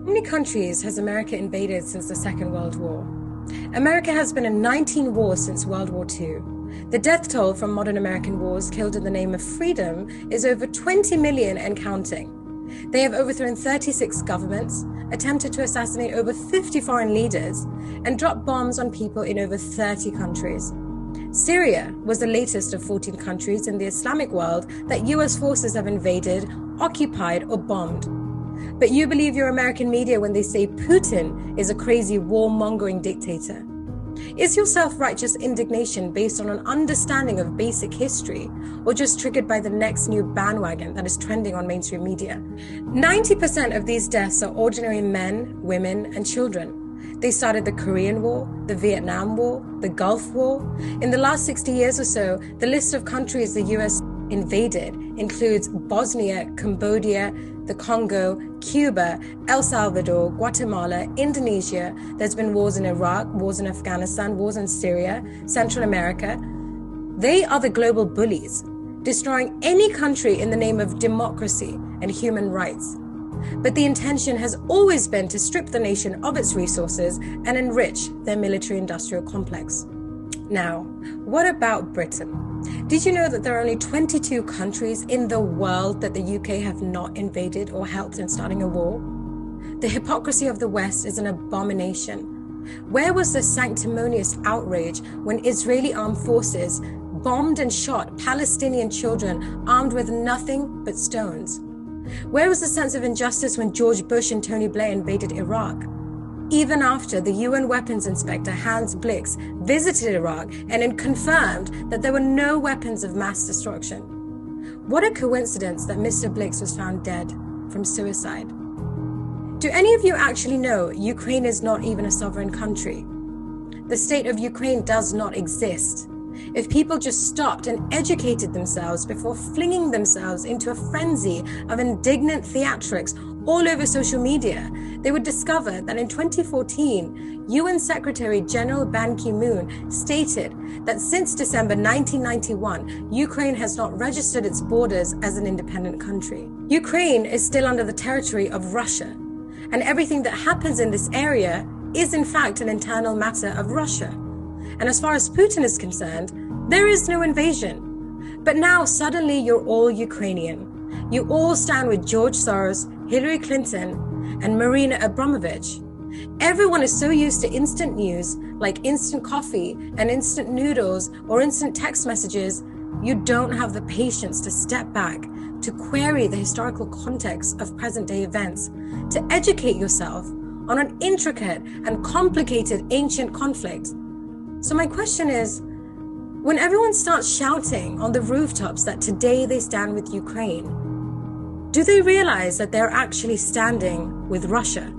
How many countries has America invaded since the Second World War? America has been in 19 wars since World War II. The death toll from modern American wars killed in the name of freedom is over 20 million and counting. They have overthrown 36 governments, attempted to assassinate over 50 foreign leaders, and dropped bombs on people in over 30 countries. Syria was the latest of 14 countries in the Islamic world that US forces have invaded, occupied, or bombed. But you believe your American media when they say Putin is a crazy warmongering dictator. Is your self-righteous indignation based on an understanding of basic history, or just triggered by the next new bandwagon that is trending on mainstream media? 90% of these deaths are ordinary men, women, and children. They started the Korean War, the Vietnam War, the Gulf War. In the last 60 years or so, the list of countries the US invaded includes Bosnia, Cambodia, the Congo, Cuba, El Salvador, Guatemala, Indonesia. There's been wars in Iraq, wars in Afghanistan, wars in Syria, Central America. They are the global bullies, destroying any country in the name of democracy and human rights. But the intention has always been to strip the nation of its resources and enrich their military-industrial complex. Now, what about Britain? Did you know that there are only 22 countries in the world that the UK have not invaded or helped in starting a war? The hypocrisy of the West is an abomination. Where was the sanctimonious outrage when Israeli armed forces bombed and shot Palestinian children armed with nothing but stones? Where was the sense of injustice when George Bush and Tony Blair invaded Iraq? Even after the UN weapons inspector Hans Blix visited Iraq and confirmed that there were no weapons of mass destruction. What a coincidence that Mr. Blix was found dead from suicide. Do any of you actually know Ukraine is not even a sovereign country? The state of Ukraine does not exist. If people just stopped and educated themselves before flinging themselves into a frenzy of indignant theatrics all over social media, they would discover that in 2014, UN Secretary General Ban Ki-moon stated that since December 1991, Ukraine has not registered its borders as an independent country. Ukraine is still under the territory of Russia, and everything that happens in this area is in fact an internal matter of Russia. And as far as Putin is concerned, there is no invasion. But now suddenly you're all Ukrainian. You all stand with George Soros, Hillary Clinton, and Marina Abramovich. Everyone is so used to instant news, like instant coffee and instant noodles or instant text messages, you don't have the patience to step back, to query the historical context of present-day events, to educate yourself on an intricate and complicated ancient conflict. So my question is, when everyone starts shouting on the rooftops that today they stand with Ukraine, do they realize that they're actually standing with Russia?